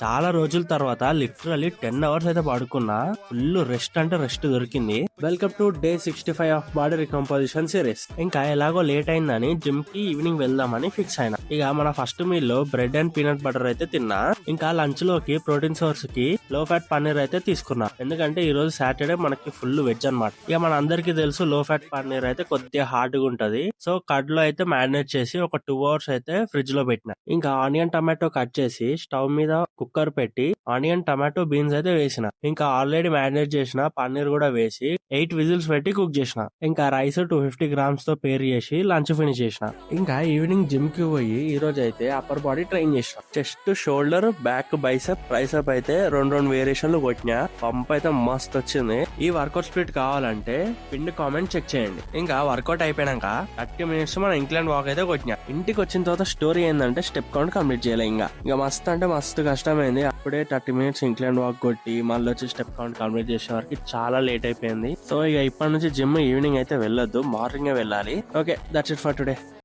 చాలా రోజుల తర్వాత లిటరలీ 10 అవర్స్ అయితే పడుకున్నా. ఫుల్ రెస్ట్ అంటే రెస్ట్ దొరికింది. Welcome to day 65 of body recomposition series. ఇంకా ఎలాగో లేట్ అయిందని జిమ్ కి ఈవినింగ్ వెళ్దామని ఫిక్స్ అయినా. ఇక మన ఫస్ట్ మీల్ లో బ్రెడ్ అండ్ పీనట్ బటర్ అయితే తిన్నా. ఇంకా లంచ్ లోకి ప్రోటీన్ సోర్స్ కి లో ఫ్యాట్ పన్నీర్ అయితే తీసుకున్నా. ఎందుకంటే ఈ రోజు సాటర్డే మనకి ఫుల్ వెజ్ అన్నమాట. ఇక మన అందరికి తెలుసు లో ఫ్యాట్ పన్నీర్ అయితే కొద్దిగా హార్డ్ గా ఉంటది. సో కడ్ లో అయితే మ్యారినేట్ చేసి ఒక 2 అవర్స్ అయితే ఫ్రిడ్జ్ లో పెట్టిన. ఇంకా ఆనియన్ టమాటో కట్ చేసి స్టవ్ మీద కుక్కర్ పెట్టి ఆనియన్ టమాటో బీన్స్ అయితే వేసిన. ఇంకా ఆల్రెడీ మ్యారినేట్ చేసిన పన్నీర్ కూడా వేసి 8 విజిల్స్ పెట్టి కుక్ చేసిన. ఇంకా రైస్ 250 గ్రామ్స్ తో పేర్ చేసి లంచ్ ఫినిష్ చేసిన. ఇంకా ఈవినింగ్ జిమ్ కి పోయి ఈ రోజు అయితే అప్పర్ బాడీ ట్రైన్ చేసిన. Chest, shoulder, back, bicep, tricep అయితే రెండు వేరియేషన్లు కొట్టినా. పంప్ అయితే మస్త్ వచ్చింది. ఈ వర్కౌట్ స్ప్లిట్ కావాలంటే పిండి కామెంట్ చెక్ చేయండి. ఇంకా వర్కౌట్ అయిపోయాక 30 మినిట్స్ మన ఇంక్లైన్ వాక్ అయితే కొట్టినా. ఇంటికి వచ్చిన తర్వాత స్టోరీ ఏంటంటే స్టెప్ కౌంట్ కంప్లీట్ చేయలే. ఇంకా మస్తు అంటే మస్తు కష్టమైంది. అప్పుడే 30 మినిట్స్ ఇంక్లైన్ వాక్ కొట్టి మళ్ళీ వచ్చి స్టెప్ కౌంట్ కంప్లీట్ చేసే వరకు చాలా లేట్ అయిపోయింది. సో ఇక ఇప్పటి నుంచి జిమ్ ఈవినింగ్ అయితే వెళ్ళొద్దు, మార్నింగ్ వెళ్ళాలి. Okay, that's it for today.